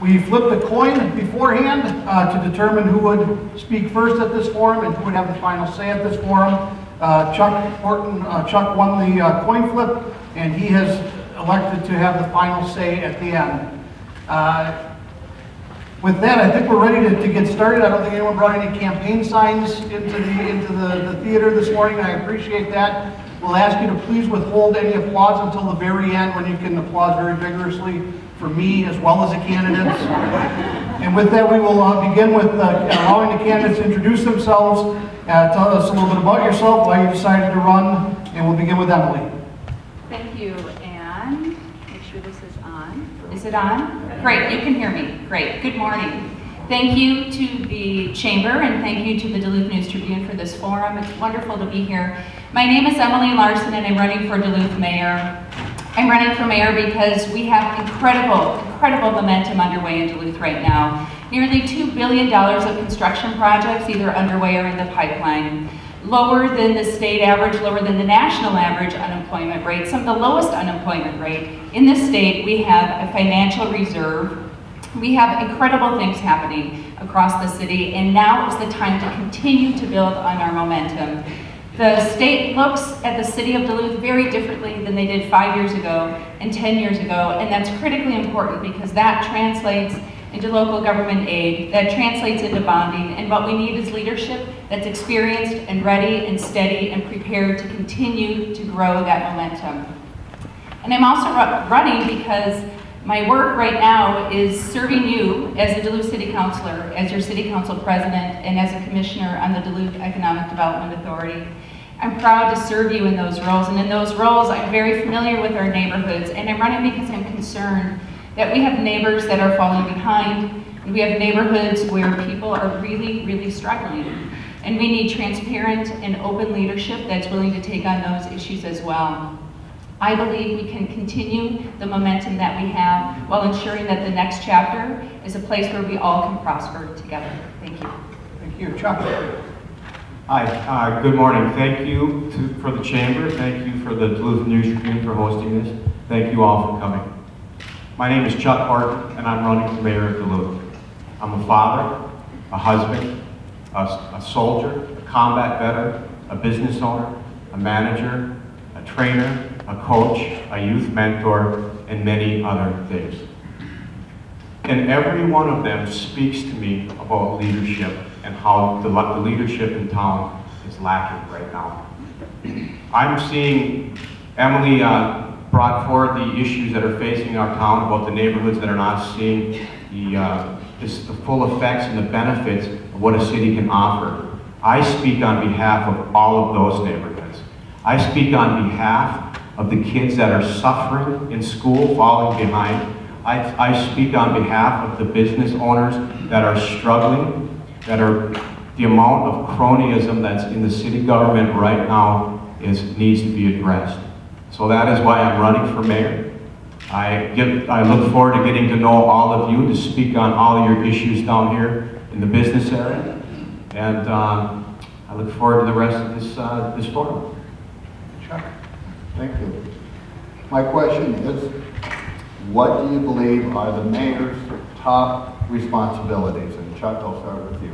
We flipped a coin beforehand to determine who would speak first at this forum and who would have the final say at this forum. Chuck won the coin flip, and he has elected to have the final say at the end. With that, I think we're ready to get started. I don't think anyone brought any campaign signs into the theater this morning. I appreciate that. We'll ask you to please withhold any applause until the very end, when you can applause very vigorously for me as well as the candidates. And with that, we will begin with allowing the candidates to introduce themselves, tell us a little bit about yourself, why you decided to run, and we'll begin with Emily. Thank you, and make sure this is on. Is it on? Great, you can hear me. Great, good morning. Thank you to the Chamber and thank you to the Duluth News Tribune for this forum. It's wonderful to be here. My name is Emily Larson and I'm running for Duluth Mayor. I'm running for mayor because we have incredible momentum underway in Duluth right now. Nearly $2 billion of construction projects either underway or in the pipeline. Lower than the state average, lower than the national average unemployment rate, some of the lowest unemployment rate. In this state, we have a financial reserve. We have incredible things happening across the city, and now is the time to continue to build on our momentum. The state looks at the city of Duluth very differently than they did 5 years ago and 10 years ago, and that's critically important because that translates into local government aid, that translates into bonding, and what we need is leadership that's experienced and ready and steady and prepared to continue to grow that momentum. And I'm also running because my work right now is serving you as a Duluth City Councilor, as your City Council President, and as a Commissioner on the Duluth Economic Development Authority. I'm proud to serve you in those roles, and in those roles I'm very familiar with our neighborhoods, and I'm running because I'm concerned that we have neighbors that are falling behind, and we have neighborhoods where people are really struggling. And we need transparent and open leadership that's willing to take on those issues as well. I believe we can continue the momentum that we have while ensuring that the next chapter is a place where we all can prosper together. Thank you. Thank you. Chuck. Hi, good morning. Thank you for the Chamber. Thank you for the Duluth News Tribune for hosting this. Thank you all for coming. My name is Chuck Horton, and I'm running for mayor of Duluth. I'm a father, a husband, a soldier, a combat veteran, a business owner, a manager, a trainer, a coach, a youth mentor, and many other things. And every one of them speaks to me about leadership and how the leadership in town is lacking right now. I'm seeing Emily brought forward the issues that are facing our town about the neighborhoods that are not seeing the full effects and the benefits of what a city can offer. I speak on behalf of all of those neighborhoods. I speak on behalf of the kids that are suffering in school, falling behind. I speak on behalf of the business owners that are struggling, that are the amount of cronyism that's in the city government right now needs to be addressed. So that is why I'm running for mayor. I look forward to getting to know all of you, to speak on all your issues down here in the business area. And I look forward to the rest of this forum. Chuck. Thank you. My question is, what do you believe are the mayor's top responsibilities? And Chuck, I'll start with you.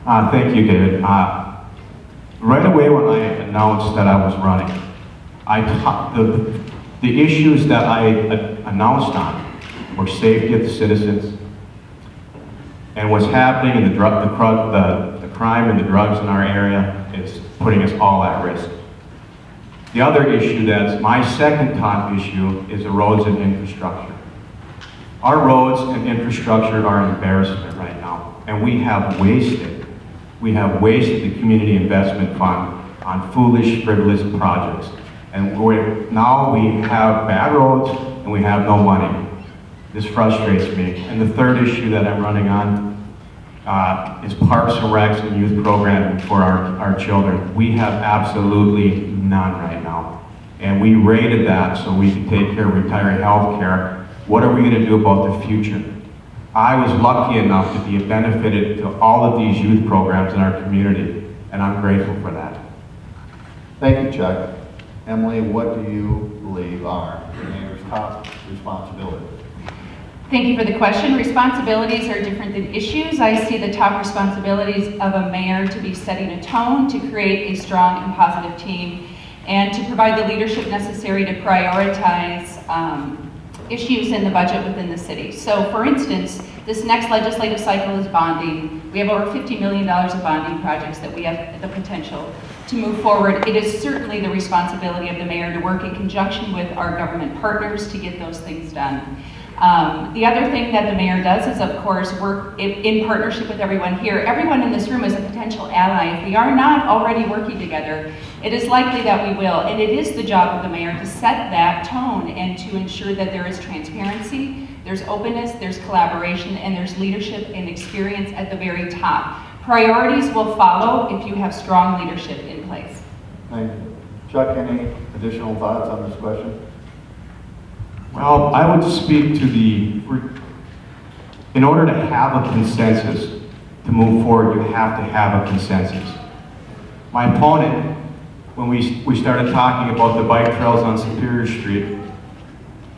Thank you, David. Right away when I announced that I was running, the issues that I announced on were safety of the citizens and what's happening in the crime and the drugs in our area is putting us all at risk. The other issue that's my second top issue is the roads and infrastructure. Our roads and infrastructure are an embarrassment right now, and we have wasted the community investment fund on foolish, frivolous projects. And now we have bad roads and we have no money. This frustrates me. And the third issue that I'm running on is parks and recs and youth programming for our children. We have absolutely none right now. And we rated that so we can take care of retiree health care. What are we going to do about the future? I was lucky enough to be benefited to all of these youth programs in our community, and I'm grateful for that. Thank you, Chuck. Emily, what do you believe are the mayor's top responsibilities? Thank you for the question. Responsibilities are different than issues. I see the top responsibilities of a mayor to be setting a tone, to create a strong and positive team, and to provide the leadership necessary to prioritize issues in the budget within the city. So for instance, this next legislative cycle is bonding. We have over $50 million of bonding projects that we have the potential to move forward. It is certainly the responsibility of the mayor to work in conjunction with our government partners to get those things done. The other thing that the mayor does is, of course, work in partnership with everyone here. Everyone in this room is a potential ally. If we are not already working together, it is likely that we will. And it is the job of the mayor to set that tone and to ensure that there is transparency, there's openness, there's collaboration, and there's leadership and experience at the very top. Priorities will follow if you have strong leadership in place. Thank you. Chuck, any additional thoughts on this question? Well, I would speak to in order to have a consensus, to move forward, you have to have a consensus. My opponent, when we started talking about the bike trails on Superior Street,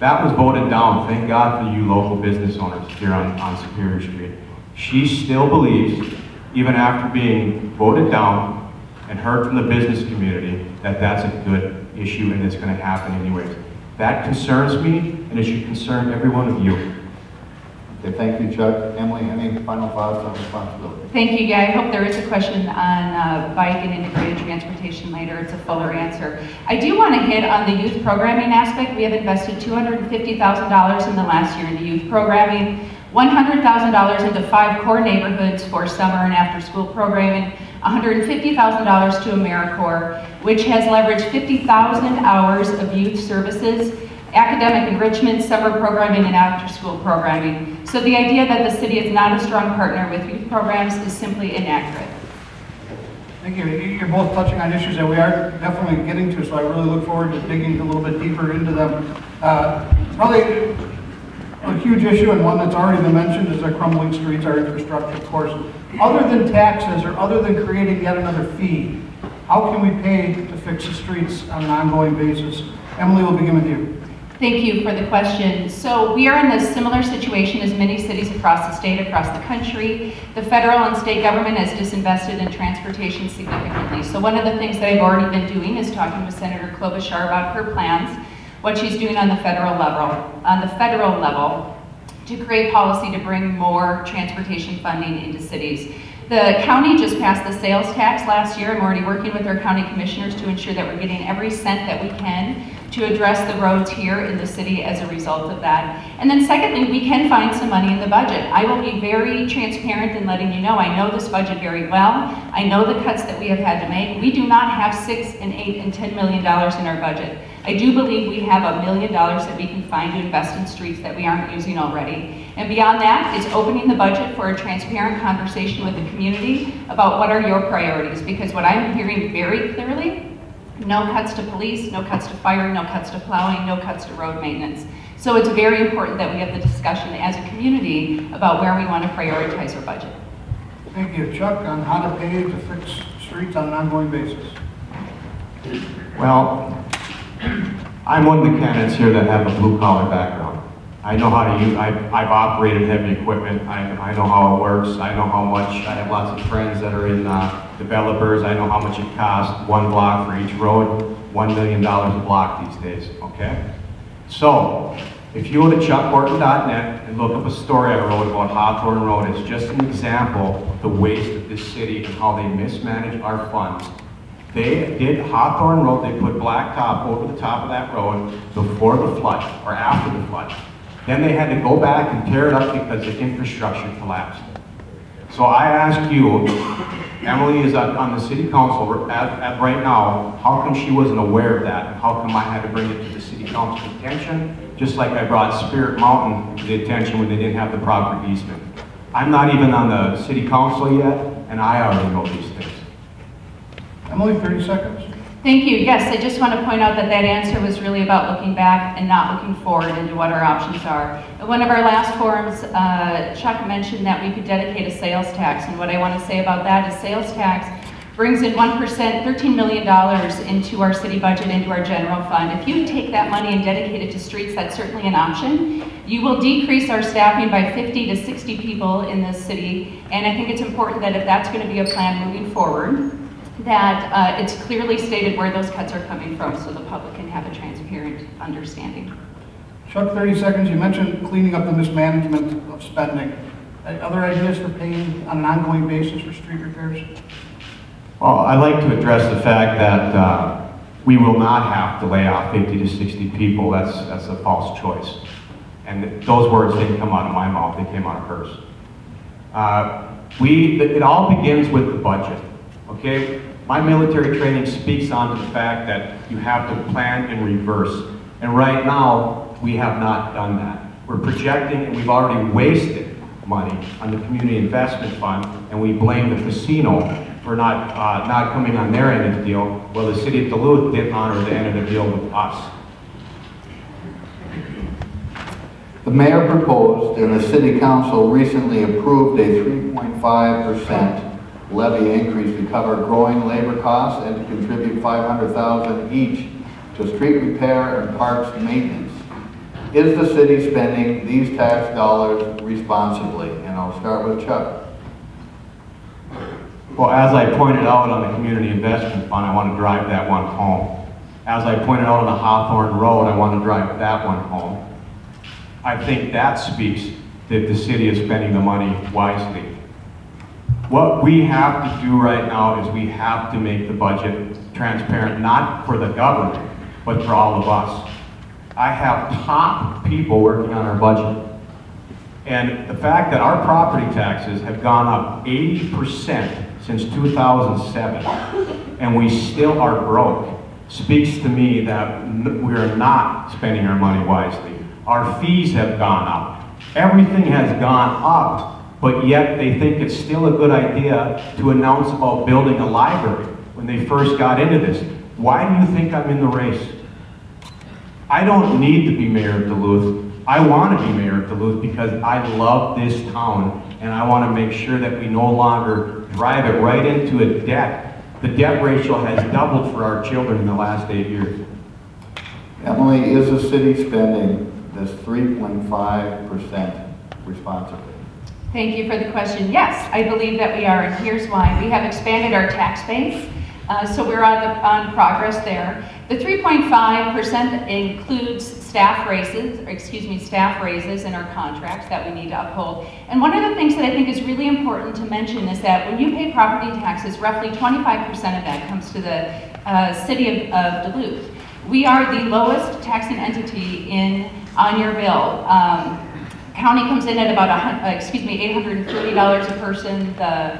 that was voted down. Thank God for you local business owners here on Superior Street. She still believes, even after being voted down and heard from the business community, that that's a good issue and it's going to happen anyways. That concerns me, and it should concern every one of you. Okay, thank you, Chuck. Emily, any final thoughts on responsibility? Thank you. Yeah, I hope there is a question on bike and integrated transportation later. It's a fuller answer. I do want to hit on the youth programming aspect. We have invested $250,000 in the last year into youth programming, $100,000 into 5 core neighborhoods for summer and after school programming, $150,000 to AmeriCorps, which has leveraged 50,000 hours of youth services, academic enrichment, summer programming, and after-school programming. So the idea that the city is not a strong partner with youth programs is simply inaccurate. Thank you. You're both touching on issues that we are definitely getting to, so I really look forward to digging a little bit deeper into them. Probably a huge issue, and one that's already been mentioned, is our crumbling streets, our infrastructure, of course. Other than taxes, or other than creating yet another fee, how can we pay to fix the streets on an ongoing basis? Emily, we'll begin with you. Thank you for the question. So we are in a similar situation as many cities across the state, across the country. The federal and state government has disinvested in transportation significantly. So one of the things that I've already been doing is talking with Senator Klobuchar about her plans, what she's doing on the federal level to create policy to bring more transportation funding into cities. The county just passed the sales tax last year. I'm already working with our county commissioners to ensure that we're getting every cent that we can to address the roads here in the city as a result of that. And then secondly, we can find some money in the budget. I will be very transparent in letting you know, I know this budget very well. I know the cuts that we have had to make. We do not have $6 and $8 and $10 million in our budget. I do believe we have $1 million that we can find to invest in streets that we aren't using already. And beyond that is opening the budget for a transparent conversation with the community about what are your priorities. Because what I'm hearing very clearly, no cuts to police, no cuts to fire, no cuts to plowing, no cuts to road maintenance. So it's very important that we have the discussion as a community about where we want to prioritize our budget. Thank you. Chuck, on how to pay to fix streets on an ongoing basis. Well, I'm one of the candidates here that have a blue-collar background. I know how to use, I've operated heavy equipment. I know how it works. I know how much, I have lots of friends that are in developers. I know how much it costs, one block for each road, $1 million a block these days, okay? So, if you go to chuckhorton.net and look up a story I wrote about Hawthorne Road, it's just an example of the waste of this city and how they mismanage our funds. They did Hawthorne Road, they put blacktop over the top of that road before the flood, or after the flood. Then they had to go back and tear it up because the infrastructure collapsed. So I ask you, Emily is on the city council at right now, how come she wasn't aware of that? And how come I had to bring it to the city council's attention? Just like I brought Spirit Mountain to the attention when they didn't have the proper easement. I'm not even on the city council yet, and I already know these things. Emily, 30 seconds. Thank you. Yes, I just want to point out that that answer was really about looking back and not looking forward into what our options are. At one of our last forums, Chuck mentioned that we could dedicate a sales tax, and what I want to say about that is sales tax brings in 1%, $13 million into our city budget, into our general fund. If you take that money and dedicate it to streets, that's certainly an option. You will decrease our staffing by 50 to 60 people in this city, and I think it's important that if that's going to be a plan moving forward, that it's clearly stated where those cuts are coming from so the public can have a transparent understanding. Chuck, 30 seconds. You mentioned cleaning up the mismanagement of spending. Other ideas for paying on an ongoing basis for street repairs? Well, I'd like to address the fact that we will not have to lay off 50 to 60 people. That's a false choice. And those words didn't come out of my mouth, they came out of hers. It all begins with the budget, okay? My military training speaks on to the fact that you have to plan in reverse. And right now, we have not done that. We're projecting, and we've already wasted money on the community investment fund, and we blame the casino for not coming on their end of the deal. Well, the city of Duluth didn't honor the end of the deal with us. The mayor proposed and the city council recently approved a 3.5% levy increase to cover growing labor costs and to contribute $500,000 each to street repair and parks maintenance. Is the city spending these tax dollars responsibly? And I'll start with Chuck. Well, as I pointed out on the community investment fund, I want to drive that one home. As I pointed out on the Hawthorne Road, I want to drive that one home. I think that speaks that the city is spending the money wisely. What we have to do right now is we have to make the budget transparent, not for the government, but for all of us. I have top people working on our budget. And the fact that our property taxes have gone up 80% since 2007, and we still are broke, speaks to me that we are not spending our money wisely. Our fees have gone up. Everything has gone up, but yet they think it's still a good idea to announce about building a library when they first got into this. Why do you think I'm in the race? I don't need to be mayor of Duluth. I want to be mayor of Duluth because I love this town and I want to make sure that we no longer drive it right into a debt. The debt ratio has doubled for our children in the last 8 years. Emily, is the city spending this 3.5% responsibly? Thank you for the question. Yes, I believe that we are, and here's why. We have expanded our tax base, so we're on progress there. The 3.5% includes staff raises in our contracts that we need to uphold. And one of the things that I think is really important to mention is that when you pay property taxes, roughly 25% of that comes to the city of Duluth. We are the lowest taxing entity on your bill. County comes in at about $830 a person. The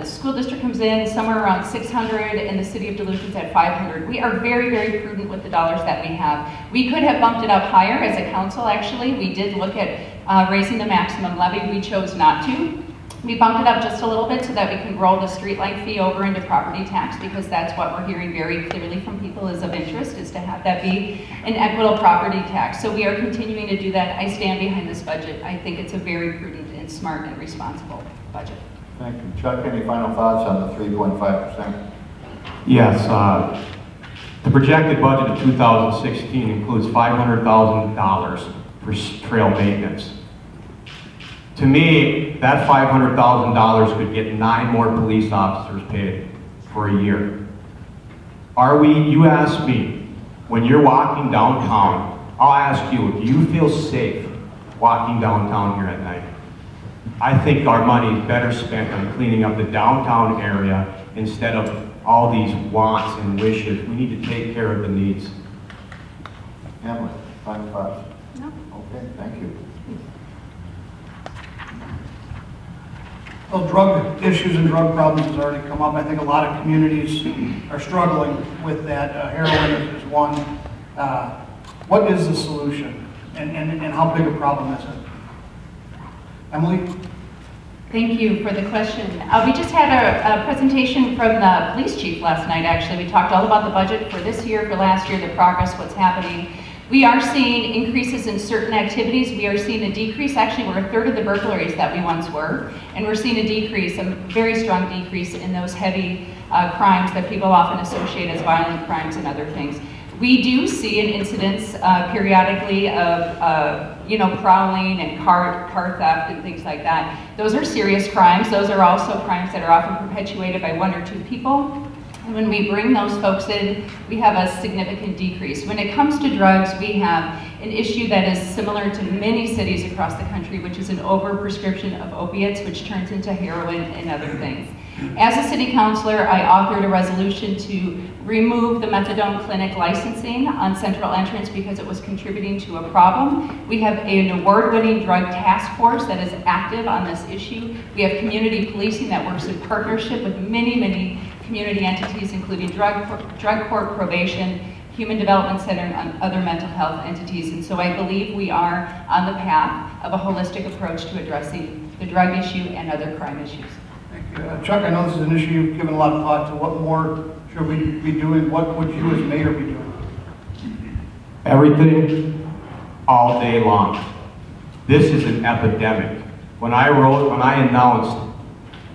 school district comes in somewhere around $600, and the city of Duluth is at $500. We are very, very prudent with the dollars that we have. We could have bumped it up higher as a council, actually. We did look at raising the maximum levy. We chose not to. We bumped it up just a little bit so that we can roll the streetlight fee over into property tax, because that's what we're hearing very clearly from people is of interest, is to have that be an equitable property tax. So we are continuing to do that. I stand behind this budget. I think it's a very prudent and smart and responsible budget. Thank you. Chuck, any final thoughts on the 3.5%? Yes, the projected budget of 2016 includes $500,000 for trail maintenance. To me, that $500,000 could get 9 more police officers paid for a year. You ask me, when you're walking downtown, I'll ask you, do you feel safe walking downtown here at night? I think our money is better spent on cleaning up the downtown area instead of all these wants and wishes. We need to take care of the needs. Emily, final thoughts? No. Okay, thank you. Well, drug issues and drug problems has already come up. I think a lot of communities are struggling with that. Heroin is one. What is the solution, and how big a problem is it? Emily? Thank you for the question. We just had a presentation from the police chief last night, actually. We talked all about the budget for this year, for last year, the progress, what's happening. We are seeing increases in certain activities. We are seeing a decrease. Actually, we're a third of the burglaries that we once were, and we're seeing a decrease, a very strong decrease in those heavy crimes that people often associate as violent crimes and other things. We do see an incidence periodically of prowling and car theft and things like that. Those are serious crimes. Those are also crimes that are often perpetuated by one or two people. And when we bring those folks in, we have a significant decrease. When it comes to drugs, we have an issue that is similar to many cities across the country, which is an overprescription of opiates, which turns into heroin and other things. As a city councilor, I authored a resolution to remove the methadone clinic licensing on Central Entrance because it was contributing to a problem. We have an award-winning drug task force that is active on this issue. We have community policing that works in partnership with many community entities, including drug court, probation, Human Development Center, and other mental health entities. And so I believe we are on the path of a holistic approach to addressing the drug issue and other crime issues. Thank you. Chuck, I know this is an issue you've given a lot of thought to. What more should we be doing? What would you as mayor be doing? Everything, all day long. This is an epidemic. When I announced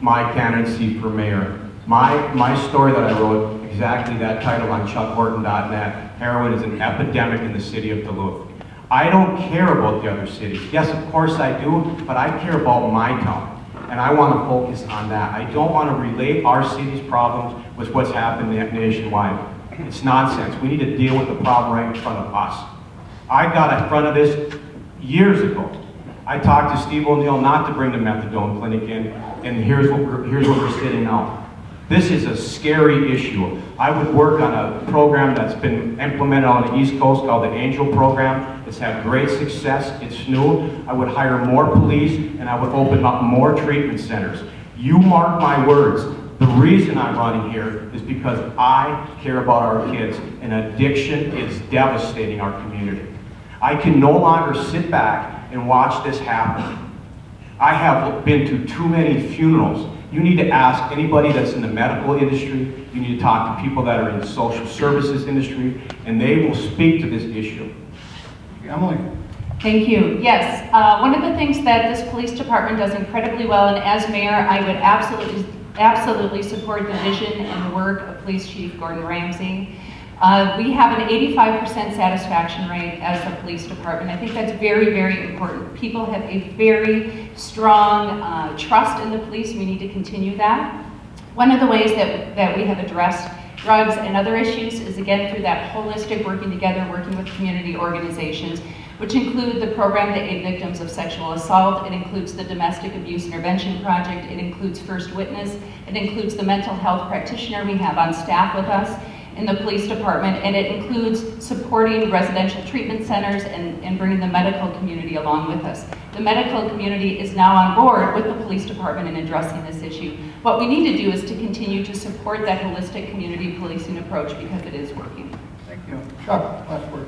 my candidacy for mayor, my story that I wrote, exactly that title on chuckhorton.net, heroin is an epidemic in the city of Duluth. I don't care about the other cities. Yes, of course I do, but I care about my town, and I want to focus on that. I don't want to relate our city's problems with what's happening nationwide. It's nonsense. We need to deal with the problem right in front of us. I got in front of this years ago. I talked to Steve O'Neill not to bring the methadone clinic in, and here's what we're sitting now. This is a scary issue. I would work on a program that's been implemented on the East Coast called the Angel Program. It's had great success. It's new. I would hire more police, and I would open up more treatment centers. You mark my words. The reason I'm running here is because I care about our kids, and addiction is devastating our community. I can no longer sit back and watch this happen. I have been to too many funerals. You need to ask anybody that's in the medical industry. You need to talk to people that are in the social services industry, and they will speak to this issue. Emily. Thank you. Yes, one of the things that this police department does incredibly well, and as mayor, I would absolutely support the vision and the work of Police Chief Gordon Ramsey. We have an 85% satisfaction rate as a police department. I think that's very important. People have a very strong trust in the police. We need to continue that. One of the ways that we have addressed drugs and other issues is again through that holistic working together, working with community organizations, which include the program to aid victims of sexual assault. It includes the Domestic Abuse Intervention Project. It includes First Witness. It includes the mental health practitioner we have on staff with us in the police department, and it includes supporting residential treatment centers and bringing the medical community along with us. The medical community is now on board with the police department in addressing this issue. What we need to do is to continue to support that holistic community policing approach because it is working. Thank you. Chuck, last word.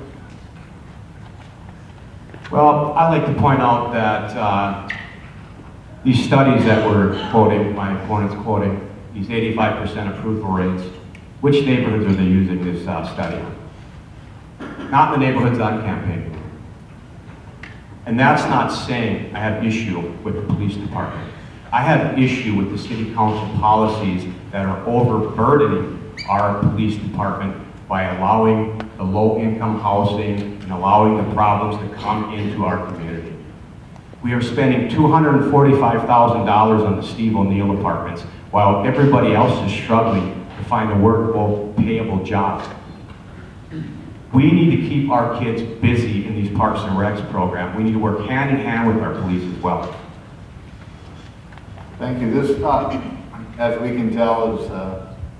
Well, I'd like to point out that these studies that we're quoting, my opponent's quoting, these 85% approval rates, which neighborhoods are they using this study on? Not the neighborhoods I'm campaigning. And that's not saying I have issue with the police department. I have issue with the city council policies that are overburdening our police department by allowing the low-income housing and allowing the problems to come into our community. We are spending $245,000 on the Steve O'Neill apartments while everybody else is struggling to find a workable, payable job. We need to keep our kids busy in these Parks and Recs program. We need to work hand in hand with our police as well. Thank you. This, as we can tell, is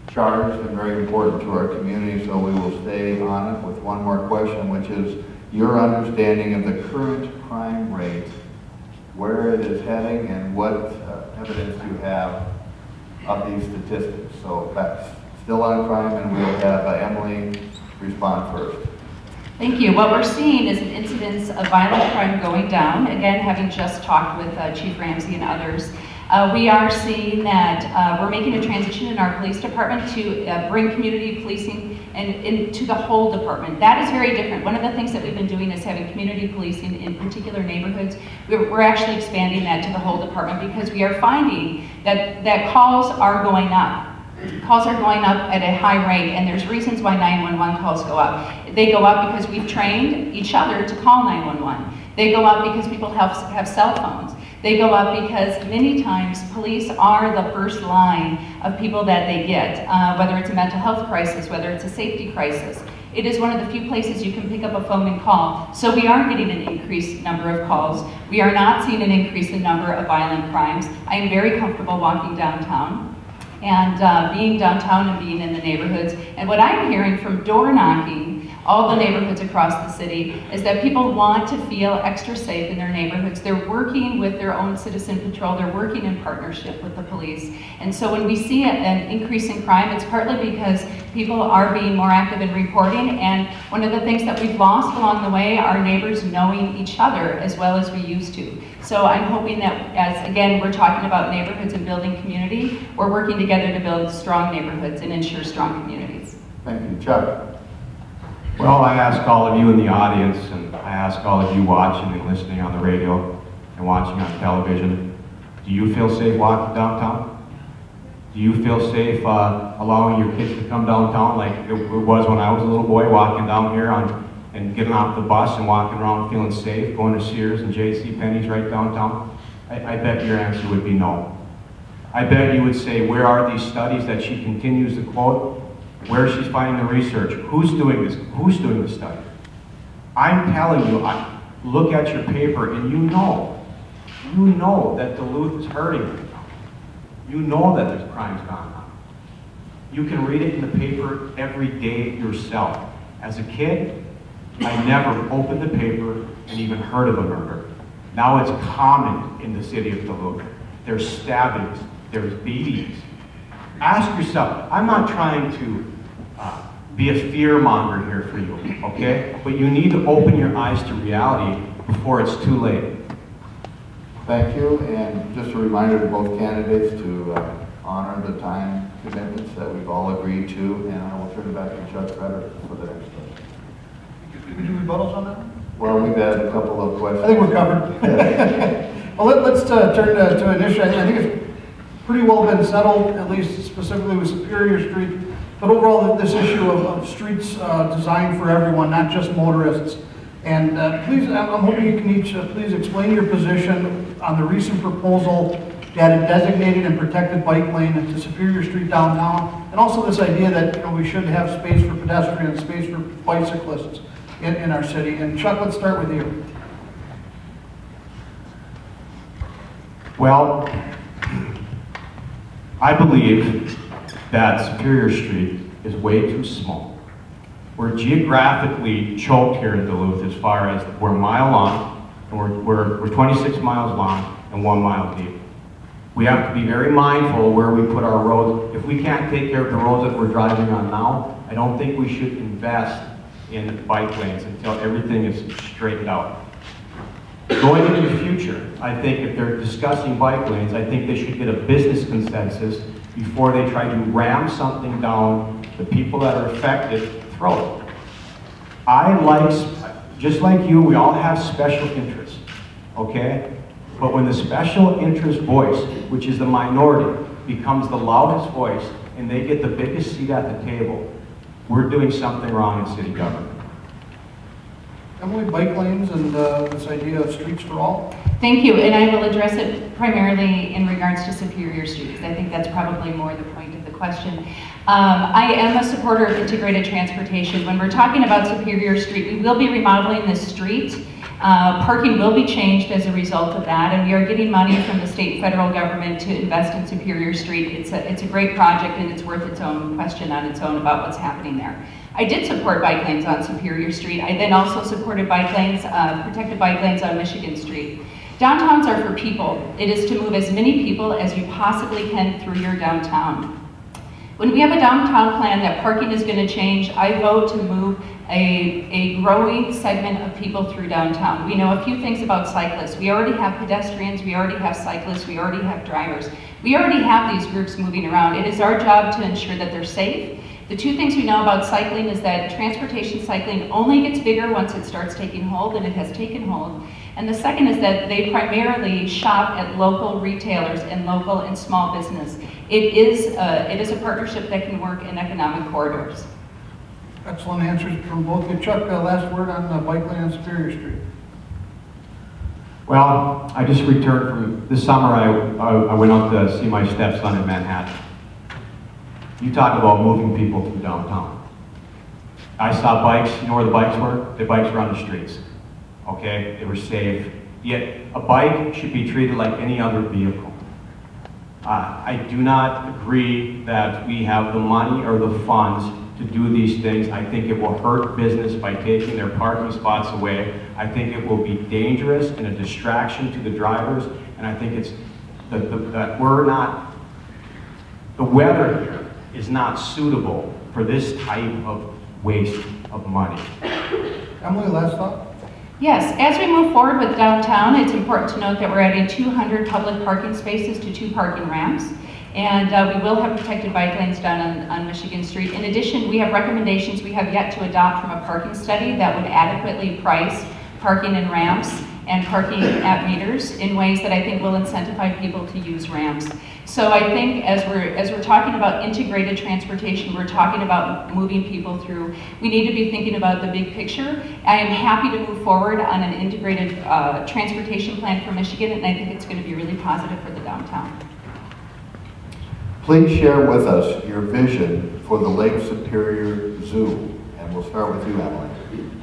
charged and very important to our community, so we will stay on it with one more question, which is your understanding of the current crime rate, where it is heading, and what evidence you have of these statistics. So that's still on crime, and we'll have Emily respond first. Thank you. What we're seeing is an incidence of violent crime going down. Again, having just talked with Chief Ramsey and others, we are seeing that we're making a transition in our police department to bring community policing into the whole department. That is very different. One of the things that we've been doing is having community policing in particular neighborhoods. We're actually expanding that to the whole department because we are finding that calls are going up. Calls are going up at a high rate, and there's reasons why 911 calls go up. They go up because we've trained each other to call 911. They go up because people have cell phones. They go up because many times police are the first line of people that they get, whether it's a mental health crisis, whether it's a safety crisis. It is one of the few places you can pick up a phone and call. So we are getting an increased number of calls. We are not seeing an increase in number of violent crimes. I am very comfortable walking downtown and being downtown and being in the neighborhoods. And what I'm hearing from door knocking, all the neighborhoods across the city, is that people want to feel extra safe in their neighborhoods. They're working with their own citizen patrol. They're working in partnership with the police. And so when we see an increase in crime, it's partly because people are being more active in reporting. And one of the things that we've lost along the way are neighbors knowing each other as well as we used to. So I'm hoping that as, again, we're talking about neighborhoods and building community, we're working together to build strong neighborhoods and ensure strong communities. Thank you. Chuck? Well, I ask all of you in the audience, and I ask all of you watching and listening on the radio and watching on television, do you feel safe walking downtown? Do you feel safe allowing your kids to come downtown like it was when I was a little boy, walking down here and getting off the bus and walking around feeling safe, going to Sears and J.C. Penney's right downtown? I bet your answer would be no. I bet you would say, where are these studies that she continues to quote? Where she's finding the research? Who's doing this? Who's doing the study? I'm telling you, look at your paper and you know that Duluth is hurting right now. You know that there's crimes gone on. You can read it in the paper every day yourself. As a kid, I never opened the paper and even heard of a murder. Now it's common in the city of Duluth. There's stabbings, there's beatings. Ask yourself, I'm not trying to be a fear monger here for you, okay? But you need to open your eyes to reality before it's too late. Thank you, and just a reminder to both candidates to honor the time commitments that we've all agreed to, and I will turn it back to Judge Frederick for the next question. Did we do rebuttals on that? Well, we've had a couple of questions. I think we're covered. Yes. Well, let's turn to an issue. I think it's pretty well been settled, at least specifically with Superior Street. But overall, this issue of streets designed for everyone, not just motorists. And please, I'm hoping you can each please explain your position on the recent proposal to add a designated and protected bike lane to Superior Street downtown, and also this idea that we should have space for pedestrians, space for bicyclists in our city. And Chuck, let's start with you. Well, I believe that Superior Street is way too small. We're geographically choked here in Duluth as far as we're a mile long, and we're 26 miles long and 1 mile deep. We have to be very mindful where we put our roads. If we can't take care of the roads that we're driving on now, I don't think we should invest in bike lanes until everything is straightened out. Going into the future, I think if they're discussing bike lanes, I think they should get a business consensus before they try to ram something down the people that are affected throat. Just like you, we all have special interests, okay? But when the special interest voice, which is the minority, becomes the loudest voice and they get the biggest seat at the table, we're doing something wrong in city government. Emily, bike lanes and this idea of streets for all? Thank you, and I will address it primarily in regards to Superior Street, because I think that's probably more the point of the question. I am a supporter of integrated transportation. When we're talking about Superior Street, we will be remodeling the street. Parking will be changed as a result of that, and we are getting money from the state and federal government to invest in Superior Street. It's a great project, and it's worth its own question on its own about what's happening there. I did support bike lanes on Superior Street. I then also supported bike lanes, protected bike lanes on Michigan Street. Downtowns are for people. It is to move as many people as you possibly can through your downtown. When we have a downtown plan that parking is going to change, I vote to move a growing segment of people through downtown. We know a few things about cyclists. We already have pedestrians, we already have cyclists, we already have drivers. We already have these groups moving around. It is our job to ensure that they're safe. The two things we know about cycling is that transportation cycling only gets bigger once it starts taking hold, and it has taken hold. And the second is that they primarily shop at local retailers and local and small business. It is a partnership that can work in economic corridors. Excellent answers from both of you. Chuck, last word on bike lane on Superior Street. Well, I just returned from, this summer I went out to see my stepson in Manhattan. You talk about moving people through downtown. I saw bikes, you know where the bikes were? The bikes were on the streets, okay? They were safe. Yet a bike should be treated like any other vehicle. I do not agree that we have the money or the funds to do these things. I think it will hurt business by taking their parking spots away. I think it will be dangerous and a distraction to the drivers, and I think it's that we're not, the weather here is not suitable for this type of waste of money. Emily, last thought? Yes, as we move forward with downtown, it's important to note that we're adding 200 public parking spaces to 2 parking ramps. And we will have protected bike lanes down on Michigan Street. In addition, we have recommendations we have yet to adopt from a parking study that would adequately price parking in ramps and parking at meters in ways that I think will incentivize people to use ramps. So I think as we're talking about integrated transportation, we're talking about moving people through. We need to be thinking about the big picture. I am happy to move forward on an integrated transportation plan for Michigan, and I think it's going to be really positive for the downtown. Please share with us your vision for the Lake Superior Zoo, and we'll start with you, Emily.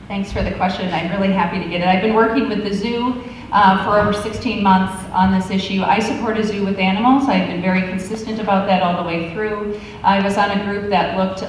Thanks for the question. I'm really happy to get it. I've been working with the zoo for over 16 months on this issue. I support a zoo with animals. I've been very consistent about that all the way through. I was on a group that looked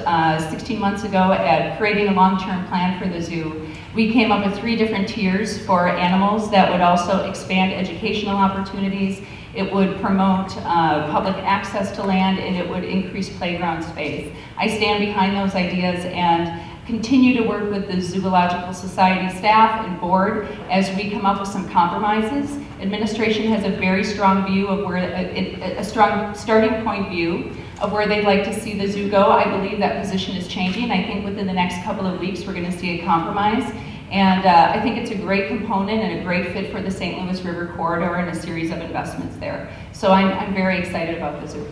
16 months ago at creating a long-term plan for the zoo. We came up with 3 different tiers for animals that would also expand educational opportunities. It would promote public access to land, and it would increase playground space. I stand behind those ideas and continue to work with the Zoological Society staff and board as we come up with some compromises. Administration has a very strong view of where, a strong starting point view of where they'd like to see the zoo go. I believe that position is changing. I think within the next couple of weeks we're going to see a compromise. And I think it's a great component and a great fit for the St. Louis River corridor and a series of investments there. So I'm very excited about the zoo.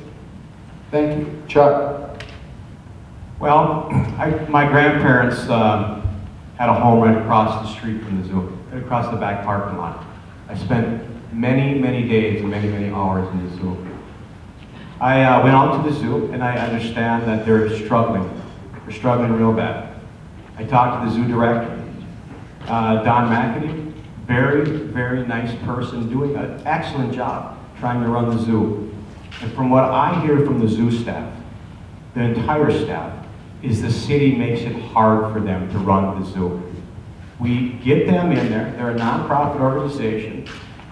Thank you. Chuck? Well, my grandparents had a home right across the street from the zoo, right across the back parking lot. I spent many, many days and many, many hours in the zoo. I went out to the zoo, and I understand that they're struggling. They're struggling real bad. I talked to the zoo director, Don McAdee, very, very nice person, doing an excellent job trying to run the zoo. And from what I hear from the zoo staff, the entire staff, is the city makes it hard for them to run the zoo. We get them in there, they're a nonprofit organization,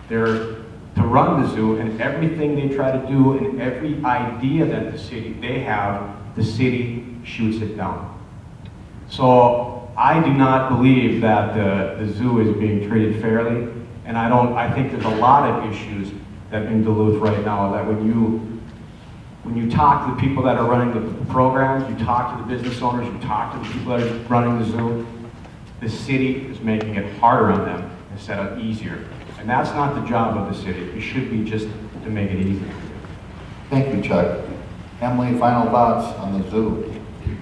they're to run the zoo, and everything they try to do and every idea that the city shoots it down. So I do not believe that the zoo is being treated fairly, and I think there's a lot of issues that in Duluth right now that when you talk to the people that are running the programs, you talk to the business owners, you talk to the people that are running the zoo, the city is making it harder on them instead of easier. And that's not the job of the city. It should be just to make it easier. Thank you, Chuck. Emily, final thoughts on the zoo?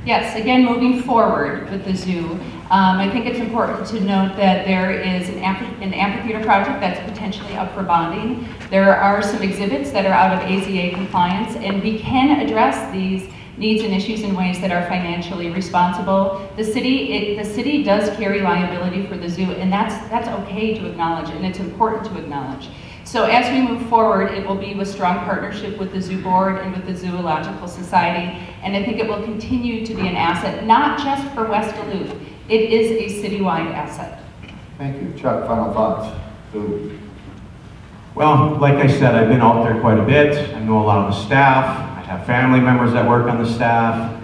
Yes, again, moving forward with the zoo, I think it's important to note that there is an amphitheater project that's potentially up for bonding. There are some exhibits that are out of AZA compliance, and we can address these needs and issues in ways that are financially responsible. The city does carry liability for the zoo, and that's okay to acknowledge, and it's important to acknowledge. So as we move forward, it will be with strong partnership with the zoo board and with the Zoological Society, and I think it will continue to be an asset, not just for West Duluth. It is a citywide asset. Thank you. Chuck, final thoughts? Zoo. Well, like I said, I've been out there quite a bit. I know a lot of the staff. I have family members that work on the staff.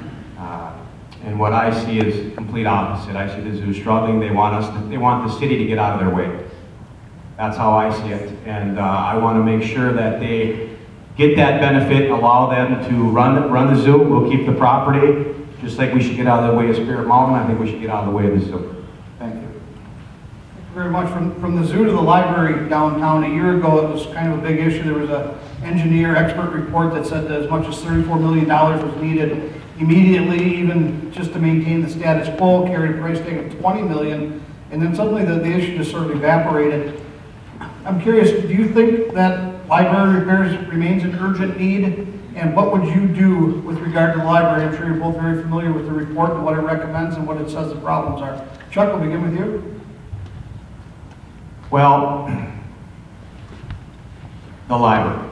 And what I see is complete opposite. I see the zoo struggling. They want the city to get out of their way. That's how I see it. And I want to make sure that they get that benefit, allow them to run the zoo. We'll keep the property. Just like we should get out of the way of Spirit Mountain, I think we should get out of the way of the zoo. Thank you. Thank you very much. From the zoo to the library downtown, a year ago, it was kind of a big issue. There was an engineer expert report that said that as much as $34 million was needed immediately, even just to maintain the status quo, carried a price tag of $20 million, and then suddenly the issue just sort of evaporated. I'm curious, do you think that library repairs remains an urgent need? And what would you do with regard to the library? I'm sure you're both very familiar with the report and what it recommends and what it says the problems are. Chuck, we'll begin with you. Well, the library.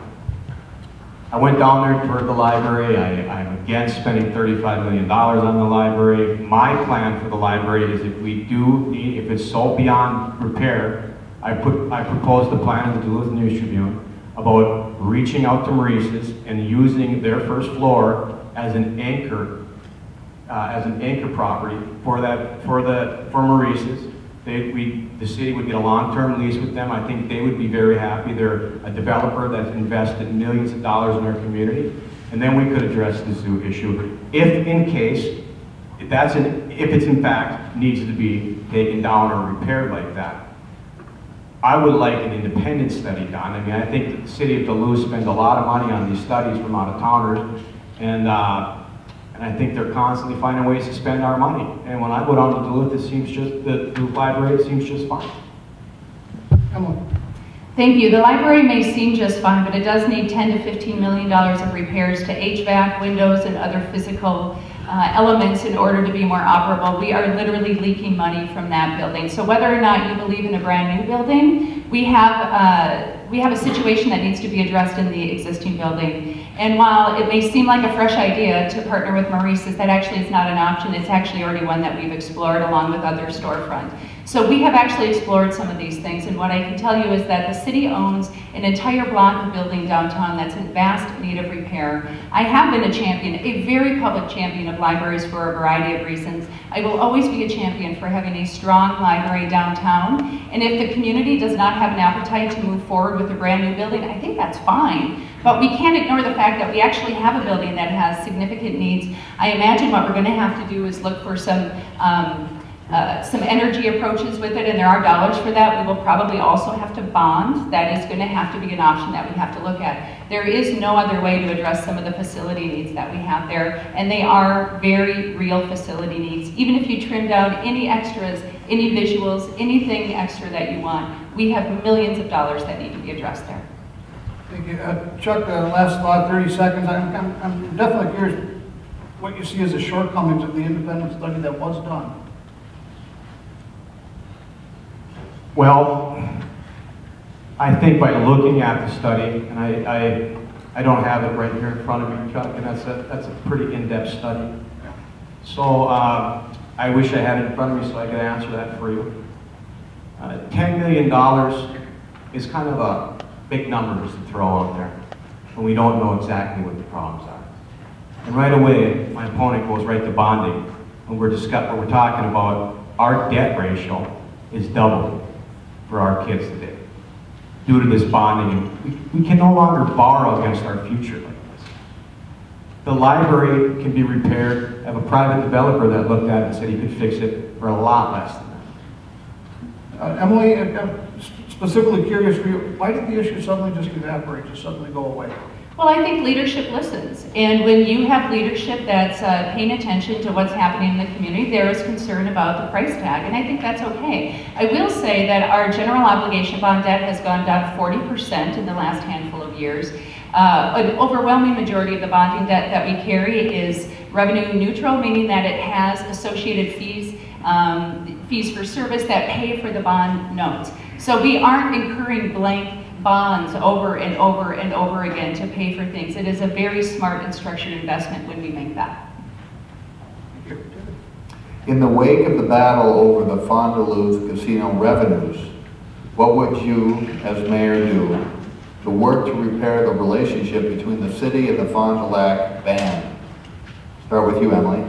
I went down there for the library. I'm against spending $35 million on the library. My plan for the library is if it's so beyond repair, I proposed a plan in the Duluth News Tribune about reaching out to Maurice's and using their first floor as an anchor property for Maurice's. The city would get a long-term lease with them. I think they would be very happy. They're a developer that's invested millions of dollars in our community, and then we could address the zoo issue if it's in fact needs to be taken down or repaired like that. I would like an independent study done. I mean, I think that the city of Duluth spends a lot of money on these studies from out-of-towners, and I think they're constantly finding ways to spend our money. And when I go down to Duluth, the Duluth Library, it seems just fine. Come on. Thank you. The library may seem just fine, but it does need $10 to $15 million of repairs to HVAC, windows, and other physical elements in order to be more operable. We are literally leaking money from that building. So whether or not you believe in a brand new building, we have a situation that needs to be addressed in the existing building. And while it may seem like a fresh idea to partner with Maurice's, that actually is not an option. It's actually already one that we've explored along with other storefront. So we have actually explored some of these things, and what I can tell you is that the city owns an entire block of building downtown that's in vast need of repair. I have been a champion, a very public champion of libraries for a variety of reasons. I will always be a champion for having a strong library downtown, and if the community does not have an appetite to move forward with a brand new building, I think that's fine. But we can't ignore the fact that we actually have a building that has significant needs. I imagine what we're going to have to do is look for some energy approaches with it, and there are dollars for that. We will probably also have to bond. That is going to have to be an option that we have to look at. There is no other way to address some of the facility needs that we have there, and they are very real facility needs. Even if you trim down any extras, any visuals, anything extra that you want, we have millions of dollars that need to be addressed there. Thank you. Chuck, last thought, 30 seconds. I'm definitely curious what you see as the shortcomings of the independent study that was done. Well, I think by looking at the study, and I don't have it right here in front of me, Chuck, and that's a pretty in-depth study. So I wish I had it in front of me so I could answer that for you. $10 million is kind of a big number to throw out there when we don't know exactly what the problems are. And right away, my opponent goes right to bonding. When we're talking about our debt ratio is double for our kids today due to this bonding. We can no longer borrow against our future like this. The library can be repaired. I have a private developer that looked at it and said he could fix it for a lot less than that. Emily, I'm specifically curious for you, why did the issue suddenly just evaporate, just suddenly go away? Well, I think leadership listens, and when you have leadership that's paying attention to what's happening in the community, there is concern about the price tag, and I think that's okay. I will say that our general obligation bond debt has gone down 40% in the last handful of years. An overwhelming majority of the bonding debt that we carry is revenue neutral, meaning that it has associated fees, fees for service that pay for the bond notes. So we aren't incurring blank bonds over and over and over again to pay for things. It is a very smart and structured investment when we make that. In the wake of the battle over the Fond du Lac casino revenues, what would you, as mayor, do to work to repair the relationship between the city and the Fond du Lac band? Start with you, Emily.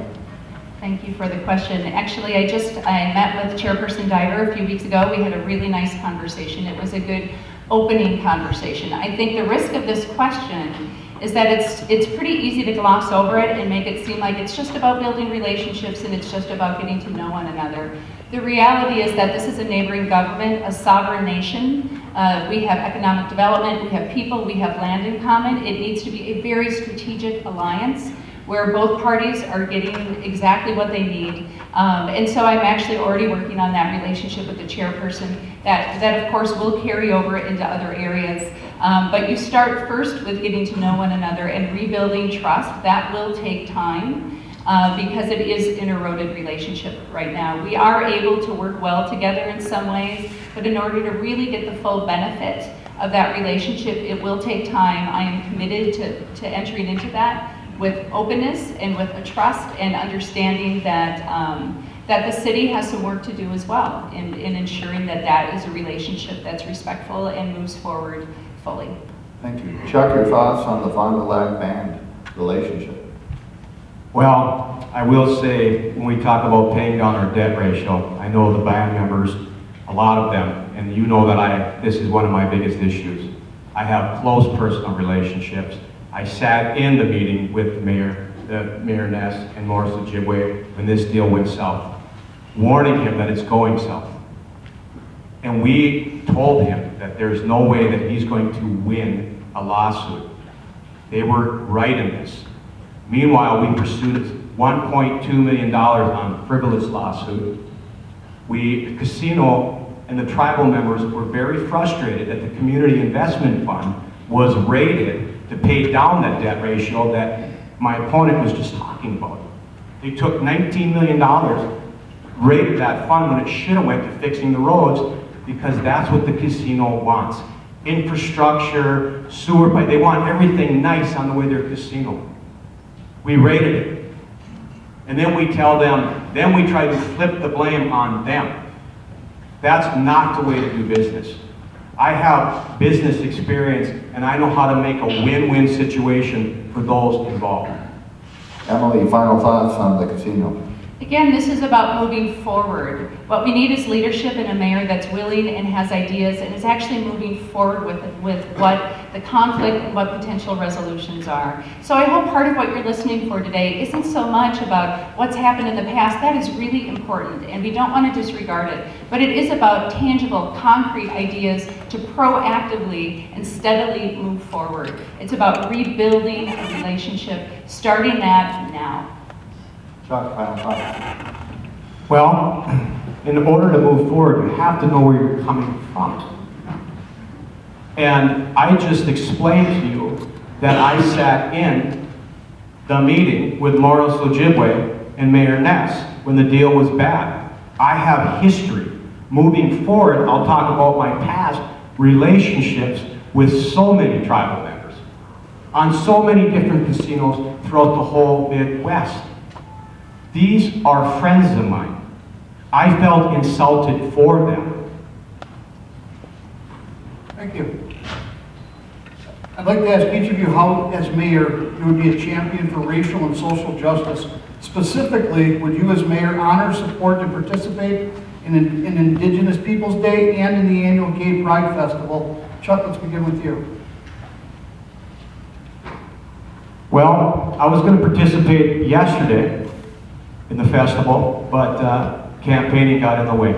Thank you for the question. Actually, I met with Chairperson Diver a few weeks ago. We had a really nice conversation. It was a good opening conversation. I think the risk of this question is that it's pretty easy to gloss over it and make it seem like it's just about building relationships and it's just about getting to know one another. The reality is that this is a neighboring government, a sovereign nation. We have economic development, we have people, we have land in common. It needs to be a very strategic alliance where both parties are getting exactly what they need. And so I'm actually already working on that relationship with the chairperson that of course will carry over into other areas. But you start first with getting to know one another and rebuilding trust. That will take time because it is an eroded relationship right now. We are able to work well together in some ways, but in order to really get the full benefit of that relationship, it will take time. I am committed to entering into that with openness and with a trust and understanding that that the city has some work to do as well in ensuring that that is a relationship that's respectful and moves forward fully. Thank you. Chuck, your thoughts on the Fond du Lac band relationship? Well, I will say, when we talk about paying down our debt ratio, I know the band members, a lot of them, and you know that this is one of my biggest issues. I have close personal relationships. I sat in the meeting with the Mayor Ness and Morris Ojibwe when this deal went south, warning him that it's going south. And we told him that there's no way that he's going to win a lawsuit. They were right in this. Meanwhile, we pursued $1.2 million on frivolous lawsuit. The casino and the tribal members were very frustrated that the Community Investment Fund was rated to pay down that debt ratio that my opponent was just talking about. They took $19 million, rated that fund when it should have went to fixing the roads, because that's what the casino wants. Infrastructure, sewer pipe, they want everything nice on the way to their casino. We rated it. And then we tell them, then we try to flip the blame on them. That's not the way to do business. I have business experience and I know how to make a win-win situation for those involved. Emily, final thoughts on the casino? Again, this is about moving forward. What we need is leadership and a mayor that's willing and has ideas and is actually moving forward with what the conflict and what potential resolutions are. So I hope part of what you're listening for today isn't so much about what's happened in the past. That is really important and we don't want to disregard it. But it is about tangible, concrete ideas to proactively and steadily move forward. It's about rebuilding a relationship, starting that now. Chuck, final thoughts? Well, in order to move forward, you have to know where you're coming from. And I just explained to you that I sat in the meeting with Morris Ojibwe and Mayor Ness when the deal was bad. I have history. Moving forward, I'll talk about my past relationships with so many tribal members on so many different casinos throughout the whole Midwest. These are friends of mine. I felt insulted for them. Thank you. I'd like to ask each of you how, as mayor, you would be a champion for racial and social justice. Specifically, would you as mayor honor, support, and participate in Indigenous Peoples Day and in the annual Gay Pride Festival? Chuck, let's begin with you. Well, I was going to participate yesterday in the festival, but campaigning got in the way.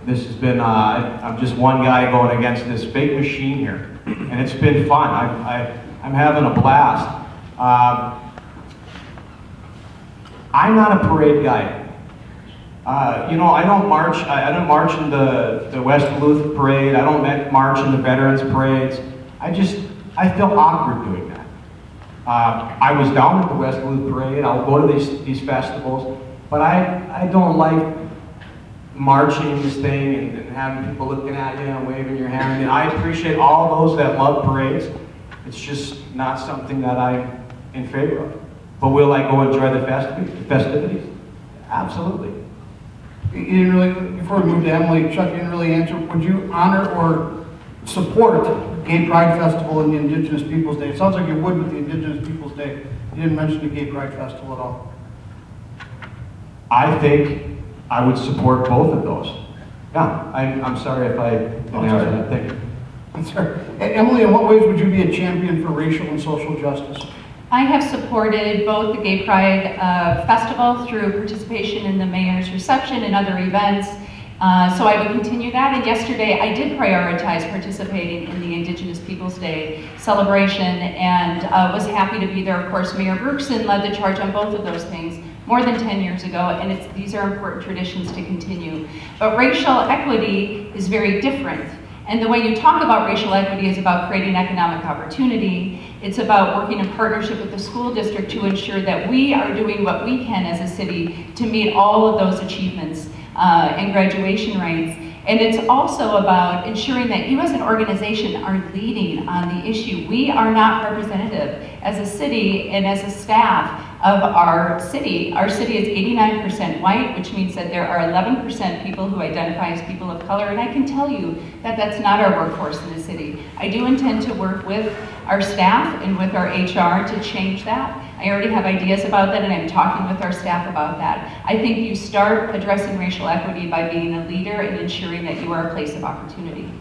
This has been, I'm just one guy going against this big machine here, and it's been fun. I'm having a blast. I'm not a parade guy. You know, I don't march in the West Duluth parade. I don't march in the Veterans parades. I feel awkward doing that. I was down at the West Duluth parade. I'll go to these festivals, but I don't like marching in this thing and having people looking at you and waving your hand. And I appreciate all those that love parades. It's just not something that I'm in favor of. But will I go enjoy the festivities? Absolutely. You didn't really, before we move to Emily, Chuck, you didn't really answer. Would you honor or support Gay Pride Festival and the Indigenous Peoples Day. It sounds like you would with the Indigenous Peoples Day. You didn't mention the Gay Pride Festival at all. I think I would support both of those. Yeah, I'm sorry if I didn't answer that. Thank you. That's right. Emily, in what ways would you be a champion for racial and social justice? I have supported both the Gay Pride Festival through participation in the mayor's reception and other events. So I would continue that, and yesterday I did prioritize participating in the Indigenous Peoples Day celebration and was happy to be there. Of course, Mayor Bergson led the charge on both of those things more than 10 years ago, and these are important traditions to continue. But racial equity is very different. And the way you talk about racial equity is about creating economic opportunity. It's about working in partnership with the school district to ensure that we are doing what we can as a city to meet all of those achievements and graduation rates. And it's also about ensuring that you as an organization are leading on the issue. We are not representative as a city and as a staff of our city. Our city is 89% white, which means that there are 11% people who identify as people of color, and I can tell you that that's not our workforce in the city. I do intend to work with our staff and with our HR to change that. I already have ideas about that, and I'm talking with our staff about that. I think you start addressing racial equity by being a leader and ensuring that you are a place of opportunity.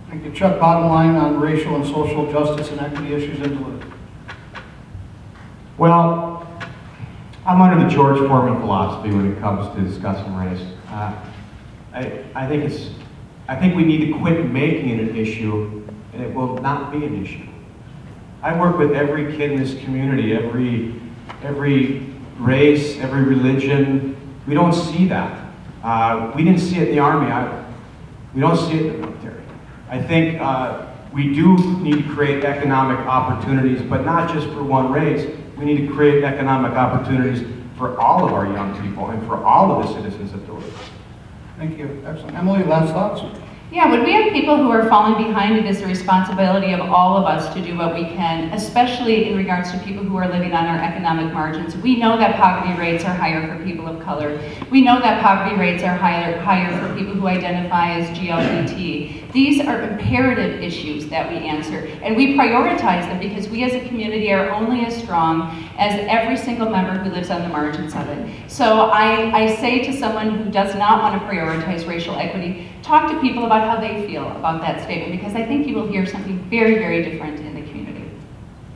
Thank you. Chuck, bottom line on racial and social justice and equity issues in Duluth. Well, I'm under the George Foreman philosophy when it comes to discussing race. I think we need to quit making it an issue, and it will not be an issue. I work with every kid in this community, every race, every religion. We don't see that. We didn't see it in the Army either. We don't see it in the military. I think we do need to create economic opportunities, but not just for one race. We need to create economic opportunities for all of our young people and for all of the citizens of Duluth. Thank you. Excellent. Emily, last thoughts? Yeah, when we have people who are falling behind, it is the responsibility of all of us to do what we can, especially in regards to people who are living on our economic margins. We know that poverty rates are higher for people of color. We know that poverty rates are higher for people who identify as LGBT. These are imperative issues that we answer, and we prioritize them because we as a community are only as strong as every single member who lives on the margins of it. So I say to someone who does not want to prioritize racial equity, talk to people about how they feel about that statement, because I think you will hear something very, very different in the community.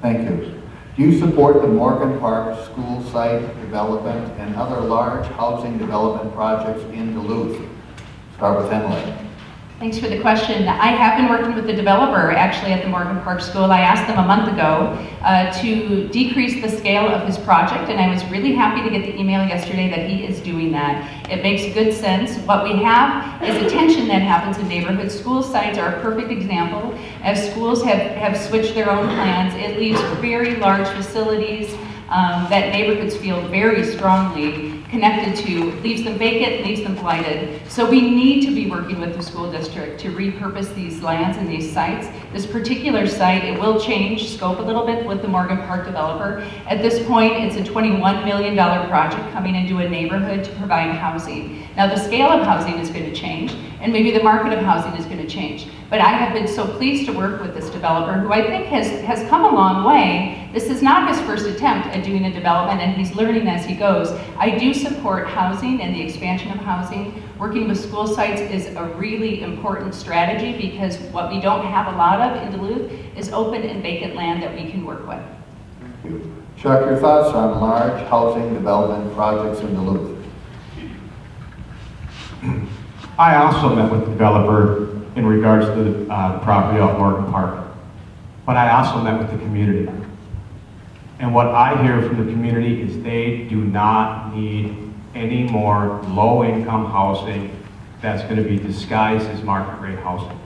Thank you. Do you support the Morgan Park school site development and other large housing development projects in Duluth? Start with Emily. Thanks for the question. I have been working with the developer actually at the Morgan Park School. I asked them a month ago to decrease the scale of his project, and I was really happy to get the email yesterday that he is doing that. It makes good sense. What we have is a tension that happens in neighborhoods. School sites are a perfect example. As schools have switched their own plans, it leaves very large facilities that neighborhoods feel very strongly connected to, leaves them vacant, leaves them blighted. So we need to be working with the school district to repurpose these lands and these sites. This particular site, it will change scope a little bit with the Morgan Park developer. At this point, it's a $21 million project coming into a neighborhood to provide housing. Now the scale of housing is going to change, and maybe the market of housing is going to change. But I have been so pleased to work with this developer who I think has come a long way. This is not his first attempt at doing a development, and he's learning as he goes. I do support housing and the expansion of housing. Working with school sites is a really important strategy because what we don't have a lot of in Duluth is open and vacant land that we can work with. Thank you. Chuck, your thoughts on large housing development projects in Duluth? I also met with the developer in regards to the property off Morgan Park, but I also met with the community. And what I hear from the community is they do not need any more low-income housing that's going to be disguised as market-rate housing.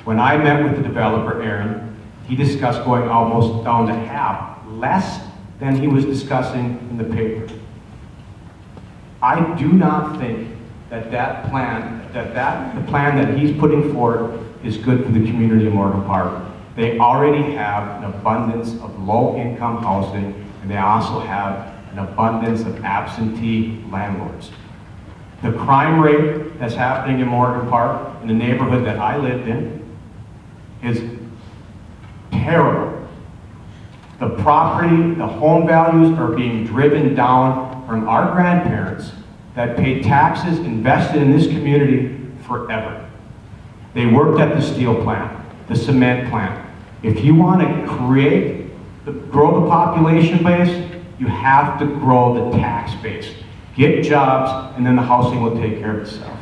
When I met with the developer, Aaron, he discussed going almost down to half, less than he was discussing in the paper. I do not think that the plan that he's putting forward is good for the community of Morgan Park. They already have an abundance of low-income housing, and they also have an abundance of absentee landlords. The crime rate that's happening in Morgan Park, in the neighborhood that I lived in, is terrible. The property, the home values are being driven down from our grandparents that paid taxes, invested in this community forever. They worked at the steel plant, the cement plant. If you want to grow the population base, you have to grow the tax base. Get jobs, and then the housing will take care of itself.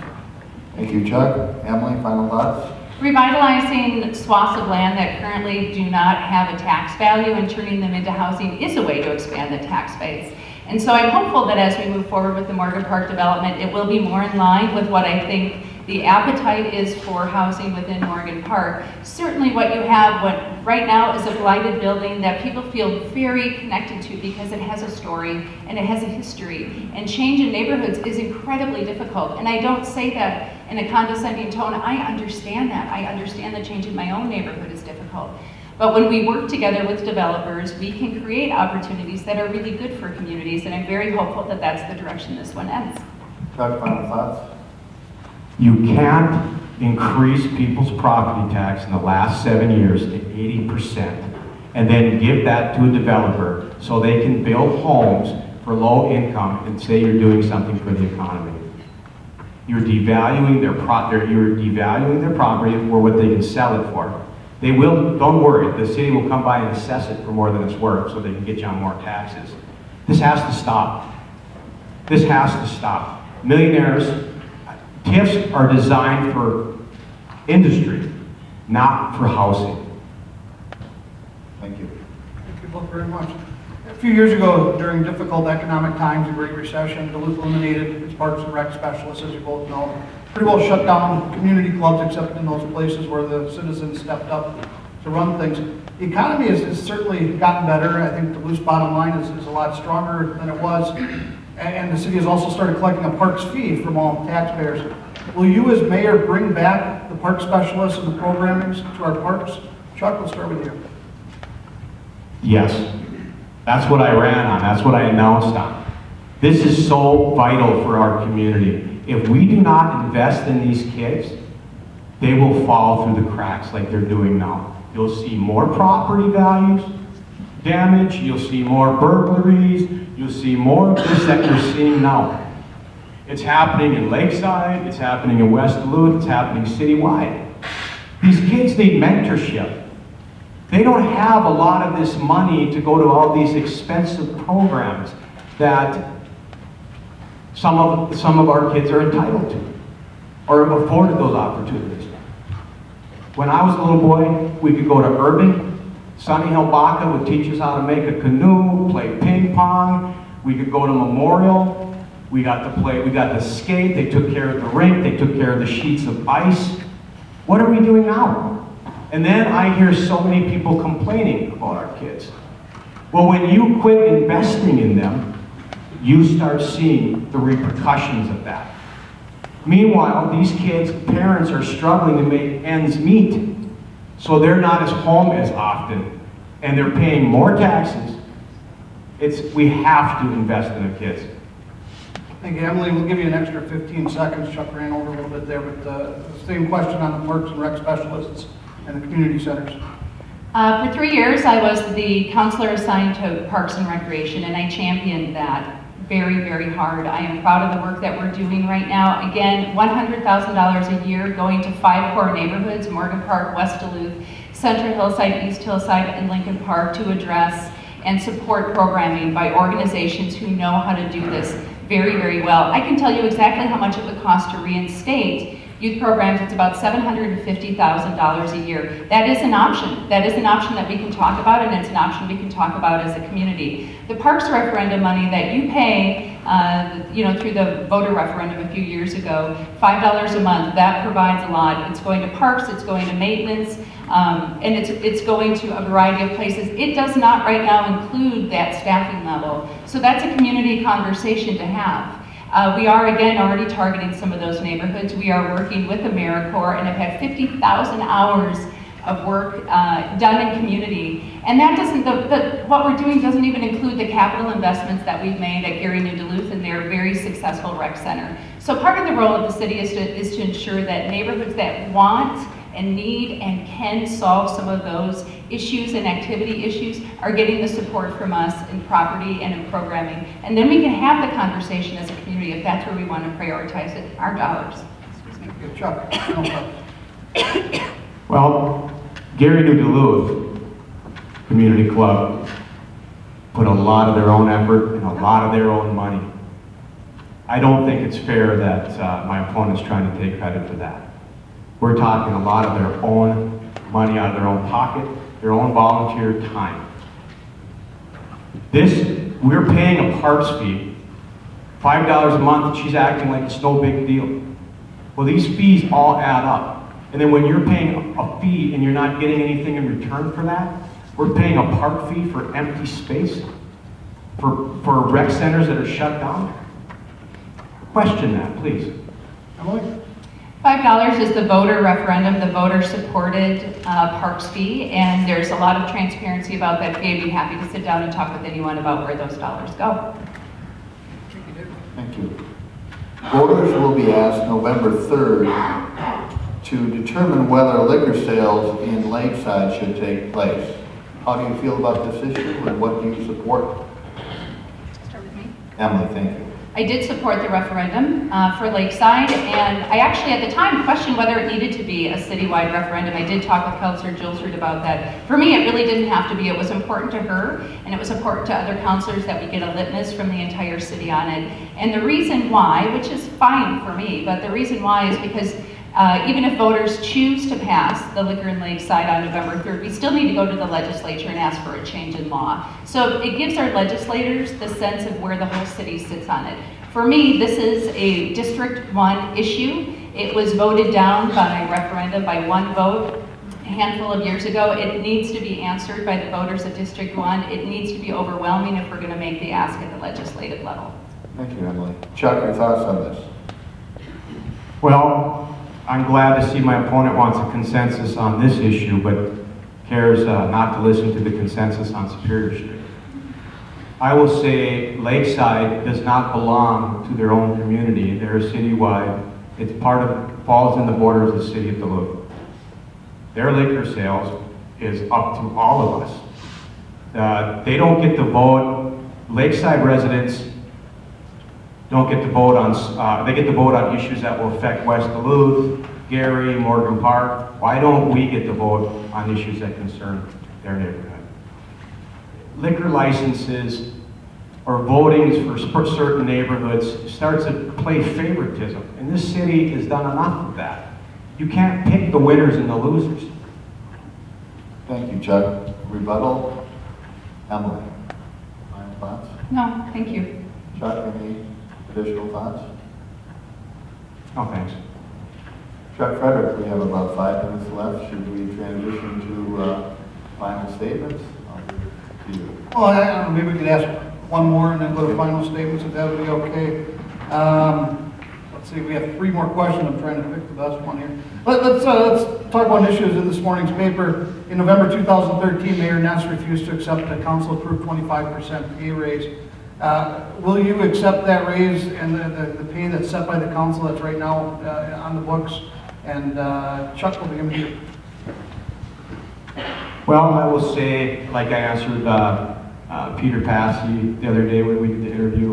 Thank you, Chuck. Emily, final thoughts? Revitalizing swaths of land that currently do not have a tax value and turning them into housing is a way to expand the tax base. And so I'm hopeful that as we move forward with the Morgan Park development, it will be more in line with what I think the appetite is for housing within Morgan Park. Certainly what you have right now is a blighted building that people feel very connected to because it has a story and it has a history. And change in neighborhoods is incredibly difficult. And I don't say that in a condescending tone. I understand that. I understand that change in my own neighborhood is difficult. But when we work together with developers, we can create opportunities that are really good for communities. And I'm very hopeful that that's the direction this one ends. Chuck, final thoughts? You can't increase people's property tax in the last 7 years to 80% and then give that to a developer so they can build homes for low income and say you're doing something for the economy. You're devaluing their property for what they can sell it for. They will, don't worry, the city will come by and assess it for more than it's worth so they can get you on more taxes. This has to stop. This has to stop. Millionaires, TIFs are designed for industry, not for housing. Thank you. Thank you both very much. A few years ago, during difficult economic times, the Great Recession, Duluth eliminated its Parks and Rec specialists, as you both know. Pretty well shut down community clubs, except in those places where the citizens stepped up to run things. The economy has certainly gotten better. I think Duluth's bottom line is a lot stronger than it was. And the city has also started collecting a parks fee from all taxpayers. Will you as mayor bring back the park specialists and the programming to our parks? Chuck, we'll start with you. Yes, that's what I ran on, that's what I announced on. This is so vital for our community. If we do not invest in these kids, they will fall through the cracks like they're doing now. You'll see more property values damage, you'll see more burglaries, you'll see more of this that you're seeing now. It's happening in Lakeside, it's happening in West Duluth, it's happening citywide. These kids need mentorship. They don't have a lot of this money to go to all these expensive programs that some of our kids are entitled to or have afforded those opportunities. When I was a little boy, we could go to Irving. Sonny Helbaka would teach us how to make a canoe, play ping pong. We could go to Memorial. We got to skate. They took care of the rink. They took care of the sheets of ice. What are we doing now? And then I hear so many people complaining about our kids. Well, when you quit investing in them, you start seeing the repercussions of that. Meanwhile, these kids' parents are struggling to make ends meet. So they're not as home as often, and they're paying more taxes. We have to invest in the kids. Thank you, Emily. We'll give you an extra 15 seconds. Chuck ran over a little bit there, but the same question on the Parks and Rec specialists and the community centers. For 3 years, I was the counselor assigned to Parks and Recreation, and I championed that very, very hard. I am proud of the work that we're doing right now. Again, $100,000 a year going to 5 core neighborhoods, Morgan Park, West Duluth, Central Hillside, East Hillside, and Lincoln Park, to address and support programming by organizations who know how to do this very, very well. I can tell you exactly how much it would cost to reinstate youth programs. It's about $750,000 a year. That is an option. That is an option that we can talk about, and it's an option we can talk about as a community. The Parks referendum money that you pay, through the voter referendum a few years ago, $5 a month, that provides a lot. It's going to parks, it's going to maintenance, and it's going to a variety of places. It does not right now include that staffing level. So that's a community conversation to have. We are, again, already targeting some of those neighborhoods. We are working with AmeriCorps and have had 50,000 hours of work done in community. And that doesn't, what we're doing doesn't even include the capital investments that we've made at Gary New Duluth and their very successful rec center. So part of the role of the city is to ensure that neighborhoods that want and need and can solve some of those issues and activity issues are getting the support from us in property and in programming. And then we can have the conversation as a community if that's where we want to prioritize it, our dollars. Excuse me. Okay, Chuck. Well, Gary New Duluth Community Club put a lot of their own effort and a lot of their own money. I don't think it's fair that my opponent's trying to take credit for that. We're talking a lot of their own money out of their own pocket, their own volunteer time. We're paying a parks fee, $5 a month, and she's acting like it's no big deal. Well, these fees all add up. And then when you're paying a fee and you're not getting anything in return for that, we're paying a park fee for empty space, for rec centers that are shut down. Question that, please. Emily? $5 is the voter referendum, the voter-supported parks fee, and there's a lot of transparency about that fee. I'd be happy to sit down and talk with anyone about where those dollars go. Thank you. Voters will be asked November 3rd to determine whether liquor sales in Lakeside should take place. How do you feel about this issue and what do you support? Start with me. Emily, thank you. I did support the referendum for Lakeside, and I actually at the time questioned whether it needed to be a citywide referendum. I did talk with Councilor Gilsrud about that. For me, it really didn't have to be. It was important to her, and it was important to other councilors that we get a litmus from the entire city on it. And the reason why, which is fine for me, but the reason why is because even if voters choose to pass the liquor in Lakeside on November 3rd, we still need to go to the legislature and ask for a change in law. So it gives our legislators the sense of where the whole city sits on it. For me, this is a District 1 issue. It was voted down by referendum by one vote a handful of years ago. It needs to be answered by the voters of District 1. It needs to be overwhelming if we're going to make the ask at the legislative level. Thank you, Emily. Chuck, your thoughts on this? Well, I'm glad to see my opponent wants a consensus on this issue, but cares not to listen to the consensus on Superior Street. I will say Lakeside does not belong to their own community. They're citywide. It's falls in the border of the city of Duluth. Their liquor sales is up to all of us. They don't get to vote. Lakeside residents don't get to vote on, they get to vote on issues that will affect West Duluth, Gary, Morgan Park. Why don't we get to vote on issues that concern their neighborhood? Liquor licenses or votings for certain neighborhoods starts to play favoritism. And this city has done enough of that. You can't pick the winners and the losers. Thank you, Chuck. Rebuttal? Emily, final thoughts? No, thank you. Chuck, any additional thoughts? Oh, thanks. Chuck Frederick, we have about 5 minutes left. Should we transition to final statements? I'll give it to you. Well, I don't know, maybe we could ask one more and then go to final statements, if that would be okay. Let's see, we have 3 more questions. I'm trying to pick the best one here. Let's talk about issues in this morning's paper. In November 2013, Mayor Ness refused to accept a council-approved 25% pay raise. Will you accept that raise and the pay that's set by the council that's right now on the books? And Chuck, will begin with you. Well, I will say, like I answered Peter Passy the other day when we did the interview,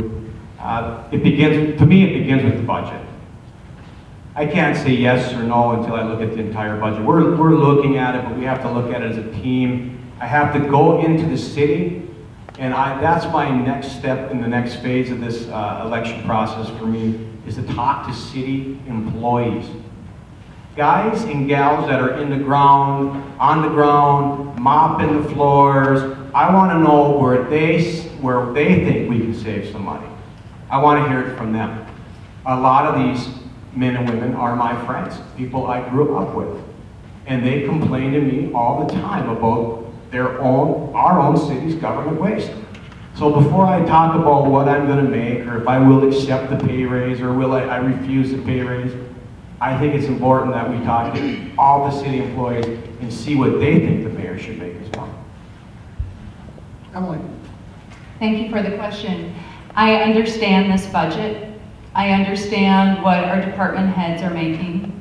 to me it begins with the budget. I can't say yes or no until I look at the entire budget. We're looking at it, but we have to look at it as a team. I have to go into the city, and that's my next step in the next phase of this election process for me, is to talk to city employees. Guys and gals that are in the ground, on the ground, mopping the floors. I want to know where they think we can save some money. I want to hear it from them. A lot of these men and women are my friends, people I grew up with. And they complain to me all the time about our own city's government waste. So before I talk about what I'm going to make, or if I will accept the pay raise, or will I refuse the pay raise, I think it's important that we talk to all the city employees and see what they think the mayor should make as well. Emily. Thank you for the question. I understand this budget. I understand what our department heads are making.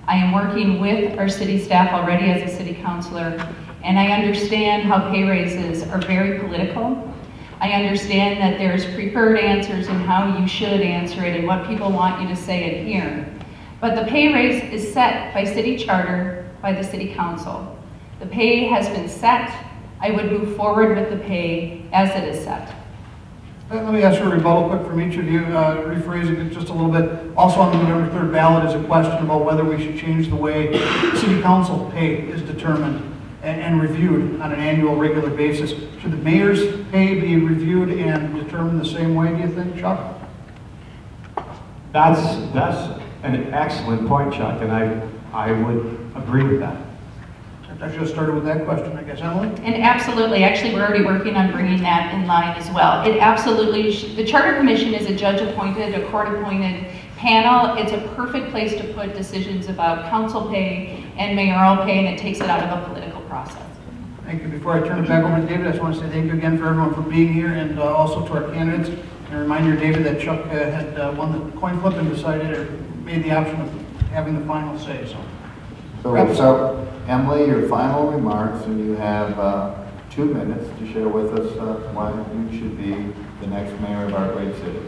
I am working with our city staff already as a city councilor, and I understand how pay raises are very political. I understand that there's preferred answers and how you should answer it and what people want you to say and hear. But the pay raise is set by city charter, by the city council. The pay has been set. I would move forward with the pay as it is set. Let me ask you a rebuttal quick from each of you, rephrasing it just a little bit. Also on the November 3rd ballot is a question about whether we should change the way city council pay is determined and reviewed on an annual regular basis. Should the mayor's pay be reviewed and determined the same way, do you think, Chuck? That's an excellent point, Chuck, and I would agree with that. I should have started with that question, I guess. Emily? And absolutely, actually we're already working on bringing that in line as well. It absolutely, the Charter Commission is a judge-appointed, a court-appointed panel. It's a perfect place to put decisions about council pay and mayoral pay, and it takes it out of a political process. Thank you. Before I turn it back over to David, I just want to say thank you again for everyone for being here, and also to our candidates. And a reminder, David, that Chuck had won the coin flip and decided, or made the option of having the final say. So we'll start, Emily, your final remarks, and you have 2 minutes to share with us why you should be the next mayor of our great city.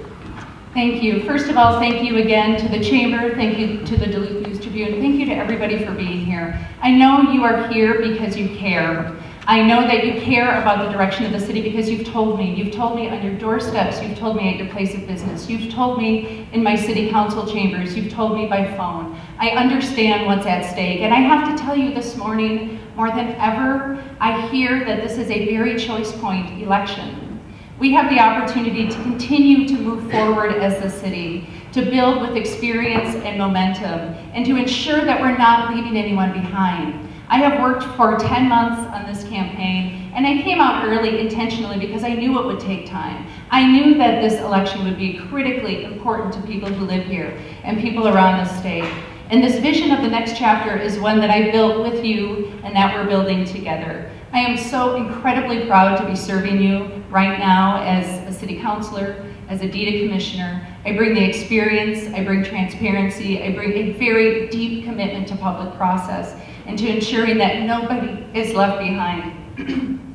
Thank you. First of all, thank you again to the Chamber, thank you to the Duluth News Tribune, thank you to everybody for being here. I know you are here because you care. I know that you care about the direction of the city because you've told me. You've told me on your doorsteps, you've told me at your place of business, you've told me in my city council chambers, you've told me by phone. I understand what's at stake, and I have to tell you this morning, more than ever, I hear that this is a very choice point election. We have the opportunity to continue to move forward as the city, to build with experience and momentum, and to ensure that we're not leaving anyone behind. I have worked for 10 months on this campaign, and I came out early intentionally because I knew it would take time. I knew that this election would be critically important to people who live here and people around the state. And this vision of the next chapter is one that I built with you and that we're building together. I am so incredibly proud to be serving you right now as a city councilor, as a DETA commissioner. I bring the experience, I bring transparency, I bring a very deep commitment to public process and to ensuring that nobody is left behind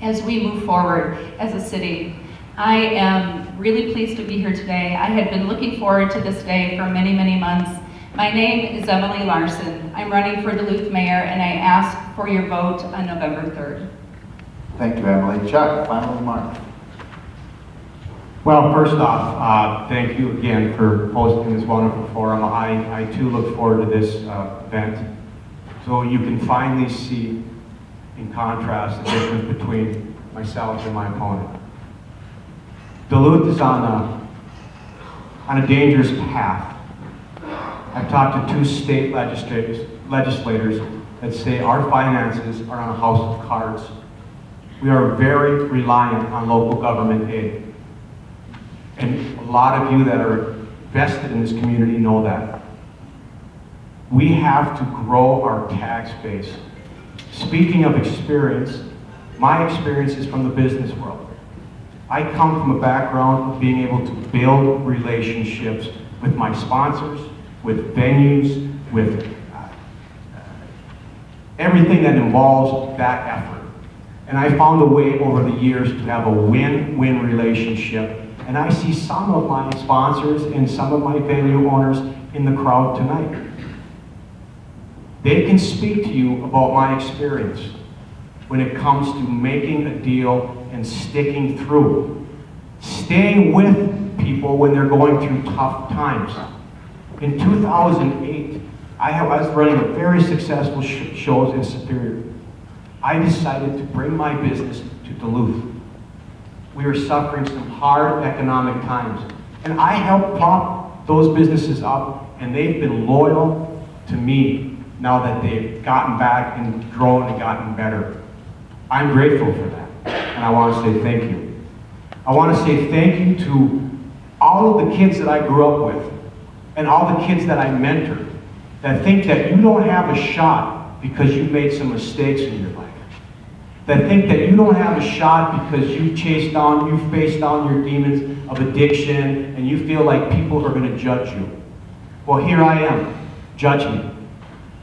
as we move forward as a city. I am really pleased to be here today. I had been looking forward to this day for many, many months. My name is Emily Larson. I'm running for Duluth Mayor, and I ask for your vote on November 3rd. Thank you, Emily. Chuck, final remarks. Well, first off, thank you again for hosting this wonderful forum. I too look forward to this event, so you can finally see, in contrast, the difference between myself and my opponent. Duluth is on a dangerous path. I've talked to 2 state legislators that say our finances are on a house of cards. We are very reliant on local government aid. And a lot of you that are vested in this community know that. We have to grow our tax base. Speaking of experience, my experience is from the business world. I come from a background of being able to build relationships with my sponsors, with venues, with everything that involves that effort. And I found a way over the years to have a win-win relationship. And I see some of my sponsors and some of my venue owners in the crowd tonight. They can speak to you about my experience when it comes to making a deal and sticking through. Staying with people when they're going through tough times. In 2008, I was running a very successful shows in Superior. I decided to bring my business to Duluth. We were suffering some hard economic times. And I helped prop those businesses up, and they've been loyal to me now that they've gotten back and grown and gotten better. I'm grateful for that, and I want to say thank you. I want to say thank you to all of the kids that I grew up with, and all the kids that I mentored, that think that you don't have a shot because you made some mistakes in your life. That think that you don't have a shot because you faced down your demons of addiction and you feel like people are going to judge you. Well, here I am. Judge me.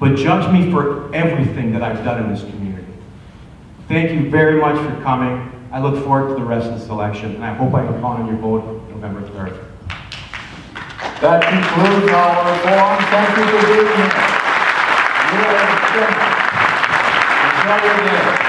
but judge me for everything that I've done in this community. Thank you very much for coming. I look forward to the rest of this election, and I hope I can count on your vote November 3rd. That concludes our forum. Thank you for being here. Enjoy your day.